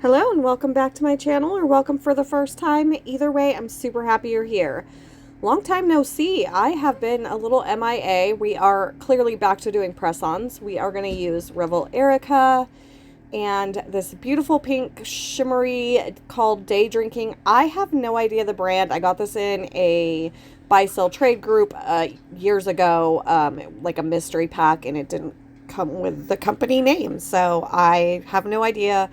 Hello and welcome back to my channel, or welcome for the first time. Either way, I'm super happy you're here. Long time no see. I have been a little MIA. We are clearly back to doing press-ons. We are going to use Revel Erica and this beautiful pink shimmery called Day Drinking. I have no idea the brand. I got this in a buy-sell trade group years ago, like a mystery pack, and it didn't come with the company name, so I have no idea.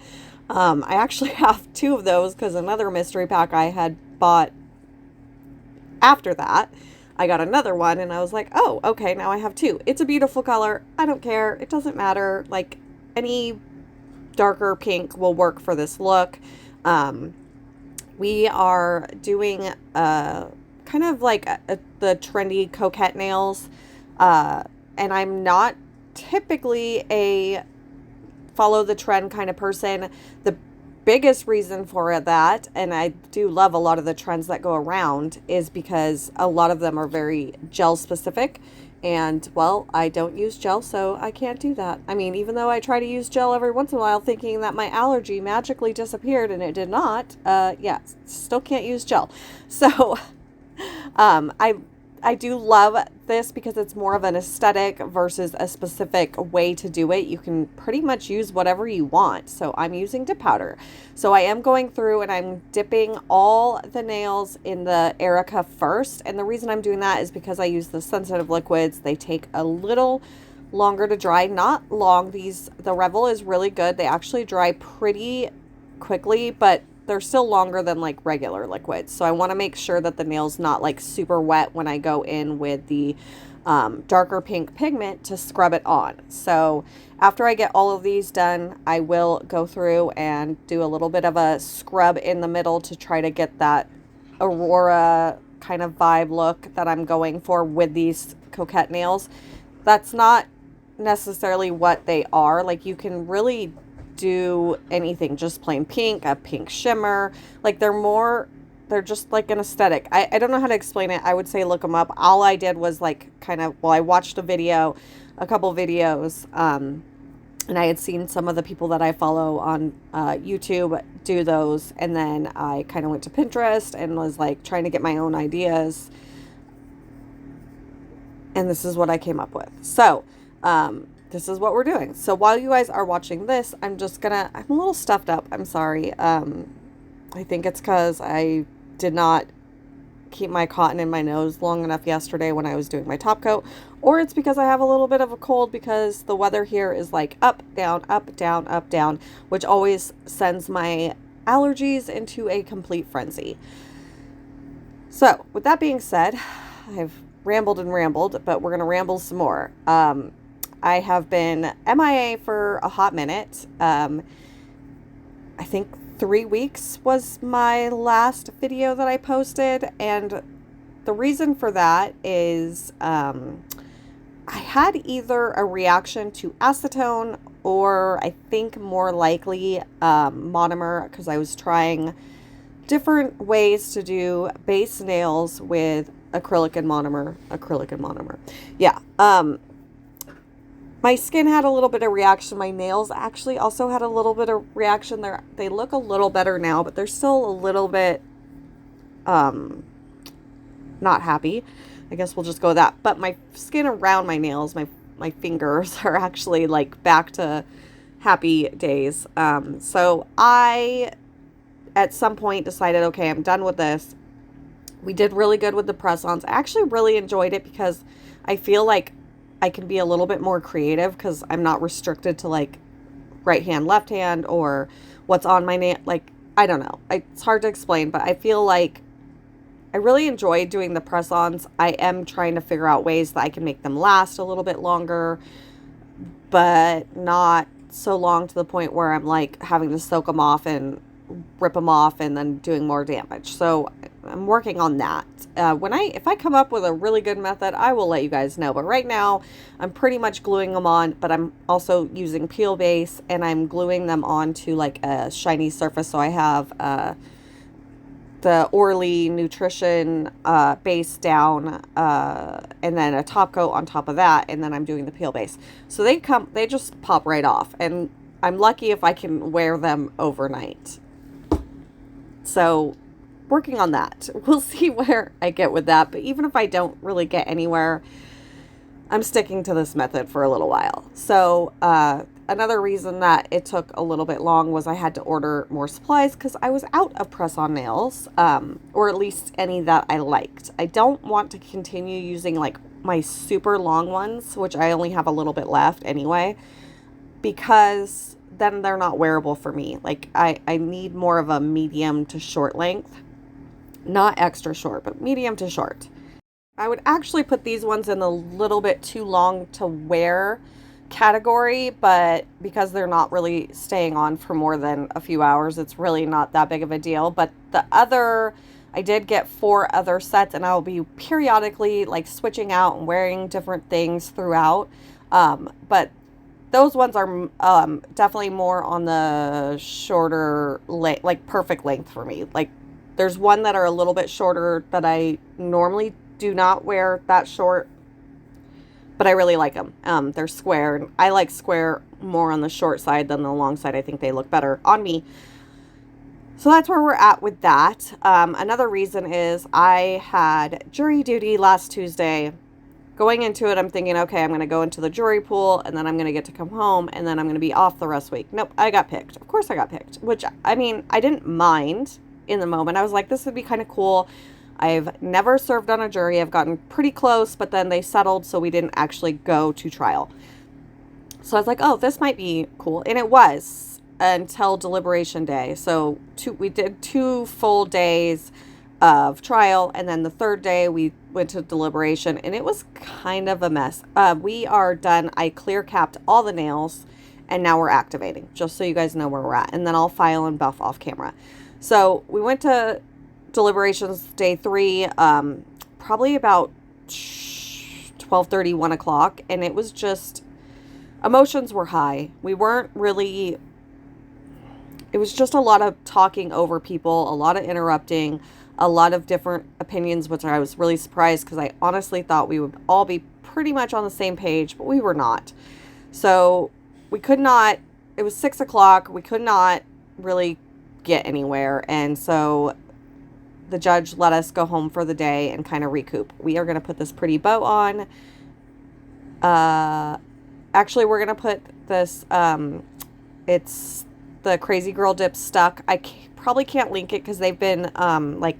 I actually have two of those because another mystery pack I had bought after that, I got another one and I was like, oh, okay, now I have two. It's a beautiful color. I don't care. It doesn't matter. Like, any darker pink will work for this look. We are doing kind of like the trendy coquette nails. And I'm not typically a follow the trend kind of person. The biggest reason for that, and I do love a lot of the trends that go around, is because a lot of them are very gel specific, and well, I don't use gel, so I can't do that. I mean, even though I try to use gel every once in a while thinking that my allergy magically disappeared, and it did not, yeah, still can't use gel. So I do love this because it's more of an aesthetic versus a specific way to do it. You can pretty much use whatever you want. So I'm using dip powder. So I am going through and I'm dipping all the nails in the Erica first. And the reason I'm doing that is because I use the sensitive liquids. They take a little longer to dry. Not long. The Revel is really good. They actually dry pretty quickly, but they're still longer than like regular liquids. So I want to make sure that the nail's not like super wet when I go in with the darker pink pigment to scrub it on. So after I get all of these done, I will go through and do a little bit of a scrub in the middle to try to get that Aurora kind of vibe look that I'm going for with these coquette nails. That's not necessarily what they are. Like, you can really do anything, just plain pink, a pink shimmer. Like, they're just like an aesthetic. I don't know how to explain it. I would say look them up. All I did was like I watched a couple videos, and I had seen some of the people that I follow on YouTube do those, and then I kind of went to Pinterest and was like trying to get my own ideas, and this is what I came up with. So this is what we're doing. So while you guys are watching this, I'm a little stuffed up. I'm sorry. I think it's because I did not keep my cotton in my nose long enough yesterday when I was doing my top coat, or it's because I have a little bit of a cold because the weather here is like up, down, up, down, up, down, which always sends my allergies into a complete frenzy. So with that being said, I've rambled and rambled, but we're going to ramble some more. I have been MIA for a hot minute. I think 3 weeks was my last video that I posted, and the reason for that is I had either a reaction to acetone or I think more likely monomer, because I was trying different ways to do base nails with acrylic and monomer. Yeah. My skin had a little bit of reaction. My nails actually also had a little bit of reaction. They look a little better now, but they're still a little bit not happy. I guess we'll just go with that. But my skin around my nails, my fingers are actually like back to happy days. So I at some point decided, okay, I'm done with this. We did really good with the press-ons. I actually really enjoyed it because I feel like I can be a little bit more creative because I'm not restricted to like right hand, left hand, or what's on my nail. Like, I don't know. It's hard to explain, but I feel like I really enjoy doing the press-ons. I am trying to figure out ways that I can make them last a little bit longer, but not so long to the point where I'm like having to soak them off and rip them off and then doing more damage. So I'm working on that. If I come up with a really good method, I will let you guys know. But right now, I'm pretty much gluing them on, but I'm also using peel base, and I'm gluing them onto like a shiny surface. So I have the Orly Nutrition base down, and then a top coat on top of that, and then I'm doing the peel base. So they just pop right off. And I'm lucky if I can wear them overnight. So working on that. We'll see where I get with that. But even if I don't really get anywhere, I'm sticking to this method for a little while. So another reason that it took a little bit long was I had to order more supplies because I was out of press-on nails, or at least any that I liked. I don't want to continue using like my super long ones, which I only have a little bit left anyway, because then they're not wearable for me. Like I need more of a medium to short length. Not extra short, but medium to short. I would actually put these ones in a little bit too long to wear category, but because they're not really staying on for more than a few hours, it's really not that big of a deal. But I did get 4 other sets, and I'll be periodically like switching out and wearing different things throughout. But those ones are definitely more on the shorter, like perfect length for me. Like there's one that are a little bit shorter that I normally do not wear that short, but I really like them. They're square, and I like square more on the short side than the long side. I think they look better on me. So that's where we're at with that. Another reason is I had jury duty last Tuesday. Going into it, I'm thinking, okay, I'm going to go into the jury pool, and then I'm going to get to come home, and then I'm going to be off the rest of the week. Nope, I got picked. Of course I got picked, which, I mean, I didn't mind in the moment. I was like, this would be kind of cool. I've never served on a jury. I've gotten pretty close, but then they settled, so we didn't actually go to trial. So I was like, oh, this might be cool. And it was until deliberation day. So we did 2 full days of trial, and then the 3rd day we went to deliberation, and it was kind of a mess. We are done. I clear capped all the nails, and now we're activating, just so you guys know where we're at. And then I'll file and buff off camera. So we went to deliberations day 3, probably about 12:30, 1 o'clock, and it was just, emotions were high. We weren't really, it was just a lot of talking over people, a lot of interrupting, a lot of different opinions, which I was really surprised because I honestly thought we would all be pretty much on the same page, but we were not. So we could not, it was 6 o'clock, we could not really get anywhere, and so the judge let us go home for the day and kind of recoup. We are going to put this pretty bow on. Actually, we're going to put this, it's the Crazy Girl Dip Stuck. I probably can't link it because they've been like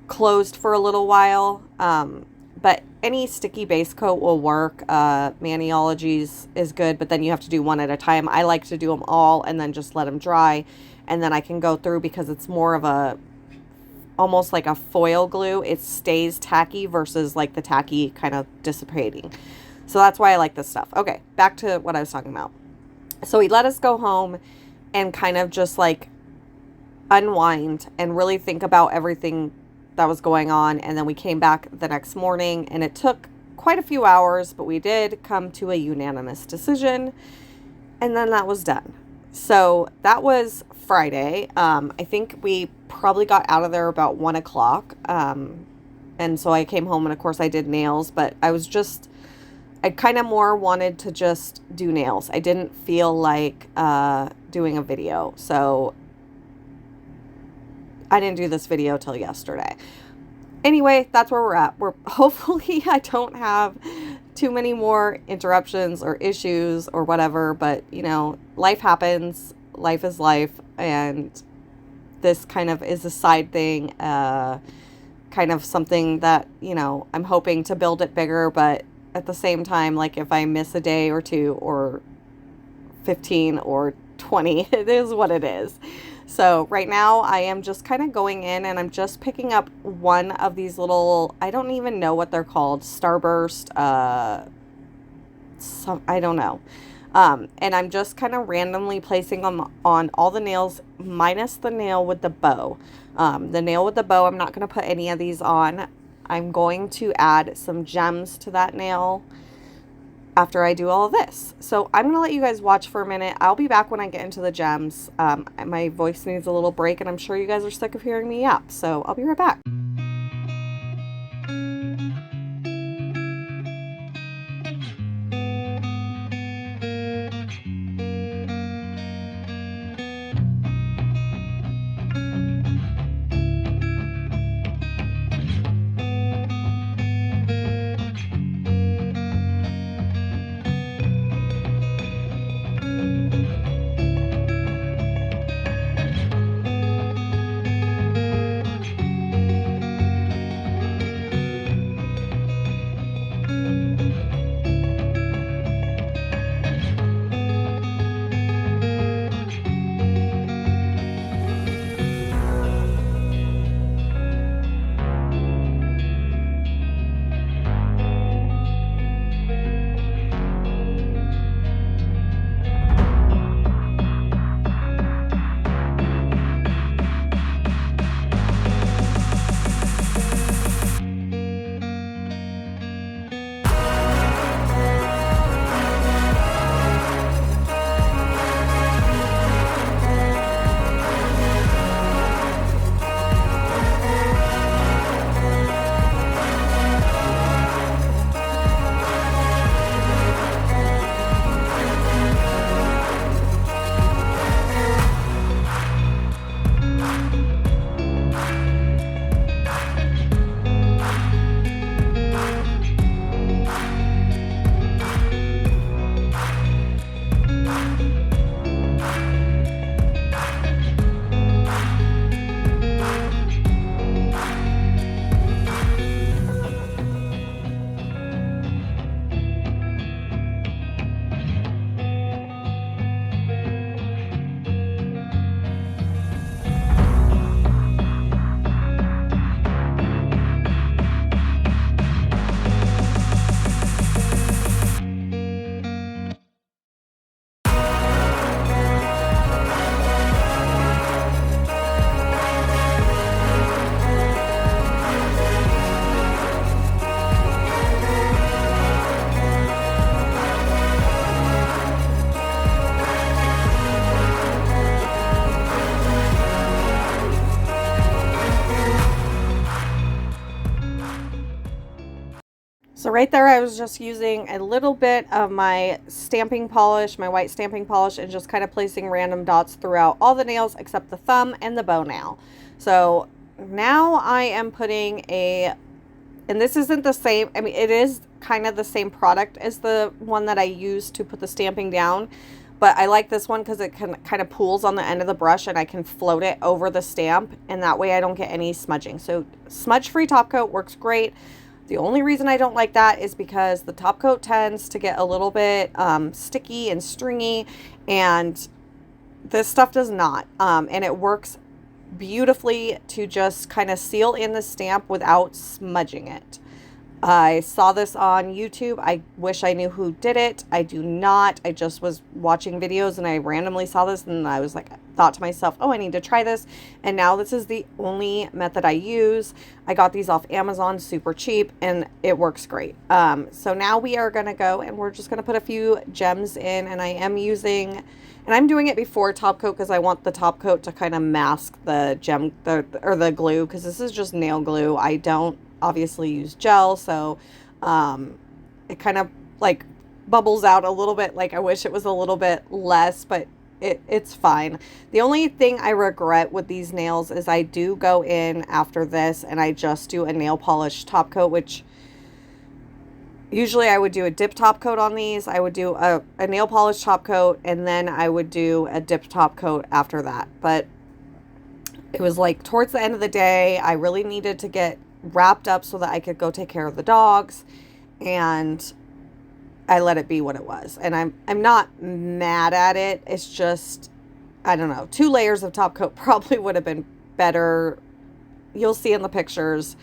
closed for a little while, but any sticky base coat will work. Maniology's is good, but then you have to do one at a time. I like to do them all and then just let them dry, and then I can go through because it's more of a, almost like a foil glue. It stays tacky versus like the tacky kind of dissipating. So that's why I like this stuff. Okay, back to what I was talking about. So he let us go home and kind of just like unwind and really think about everything that was going on. And then we came back the next morning, and it took quite a few hours, but we did come to a unanimous decision, and then that was done. So that was Friday. I think we probably got out of there about 1 o'clock. And so I came home, and of course I did nails, but I kind of more wanted to just do nails. I didn't feel like doing a video. So I didn't do this video till yesterday. Anyway, that's where we're at. Hopefully I don't have too many more interruptions or issues or whatever, but you know, life happens. Life is life, and this kind of is a side thing, kind of something that, you know, I'm hoping to build it bigger, but at the same time, like if I miss a day or 2 or 15 or 20, it is what it is. So right now I am just kind of going in, and I'm just picking up one of these little, I don't even know what they're called, Starburst, I don't know. And I'm just kind of randomly placing them on all the nails minus the nail with the bow. The nail with the bow, I'm not going to put any of these on. I'm going to add some gems to that nail after I do all of this. So I'm going to let you guys watch for a minute. I'll be back when I get into the gems. My voice needs a little break, and I'm sure you guys are sick of hearing me yap. So I'll be right back. So right there, I was just using a little bit of my stamping polish, my white stamping polish, and just kind of placing random dots throughout all the nails except the thumb and the bow nail. So now I am putting and this isn't the same, I mean, it is kind of the same product as the one that I used to put the stamping down, but I like this one because it can kind of pools on the end of the brush and I can float it over the stamp, and that way I don't get any smudging. So smudge-free top coat works great. The only reason I don't like that is because the top coat tends to get a little bit sticky and stringy, and this stuff does not. And it works beautifully to just kind of seal in the stamp without smudging it. I saw this on YouTube. I wish I knew who did it. I do not. I just was watching videos and I randomly saw this and I was like, thought to myself, oh, I need to try this. And now this is the only method I use. I got these off Amazon super cheap and it works great. So now we are going to go and we're just going to put a few gems in, and I am using, and I'm doing it before top coat because I want the top coat to kind of mask the gem or the glue, because this is just nail glue. I don't obviously use gel, so it kind of like bubbles out a little bit. Like I wish it was a little bit less, but it's fine. The only thing I regret with these nails is I do go in after this and I just do a nail polish top coat, which usually I would do a dip top coat on these. I would do a nail polish top coat, and then I would do a dip top coat after that. But it was like towards the end of the day, I really needed to get wrapped up so that I could go take care of the dogs, and I let it be what it was. And I'm not mad at it. It's just, I don't know, 2 layers of top coat probably would have been better. You'll see in the pictures,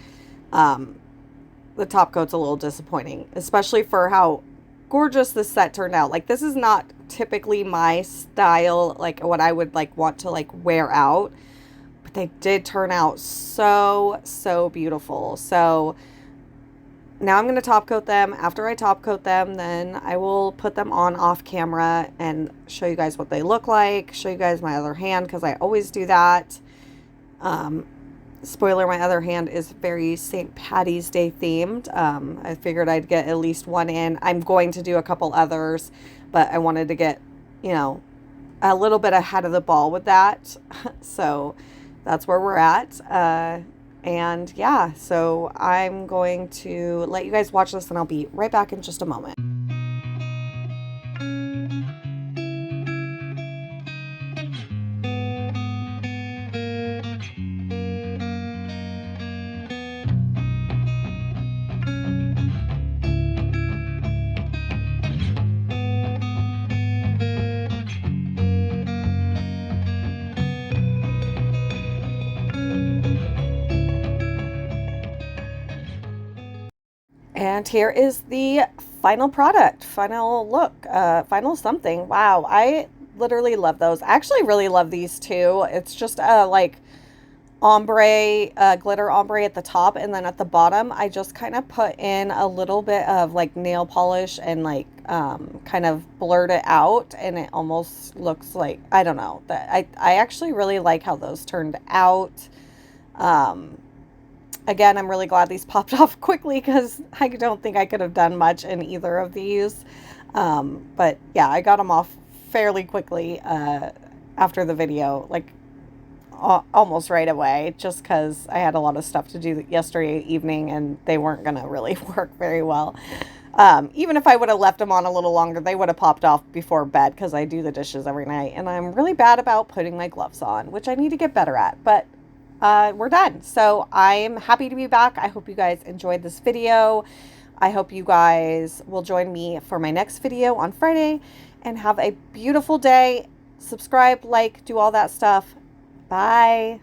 the top coat's a little disappointing, especially for how gorgeous this set turned out. Like, this is not typically my style, like what I would like want to like wear out, but they did turn out so beautiful. So now I'm going to top coat them. After I top coat them, then I will put them on off camera and show you guys what they look like, show you guys my other hand, because I always do that. Spoiler, my other hand is very St. Patty's Day themed. I figured I'd get at least one in. I'm going to do a couple others, but I wanted to get, you know, a little bit ahead of the ball with that. So that's where we're at. And yeah, so I'm going to let you guys watch this and I'll be right back in just a moment. And here is the final product, final look, final something. Wow, I literally love those. I actually really love these too. It's just like ombre, glitter ombre at the top, and then at the bottom I just kind of put in a little bit of like nail polish and like kind of blurred it out, and it almost looks like, I don't know, that I actually really like how those turned out. Again, I'm really glad these popped off quickly because I don't think I could have done much in either of these. But yeah, I got them off fairly quickly after the video, like almost right away, just because I had a lot of stuff to do yesterday evening and they weren't going to really work very well. Even if I would have left them on a little longer, they would have popped off before bed because I do the dishes every night. And I'm really bad about putting my gloves on, which I need to get better at. But we're done. So I'm happy to be back. I hope you guys enjoyed this video. I hope you guys will join me for my next video on Friday, and have a beautiful day. Subscribe, like, do all that stuff. Bye.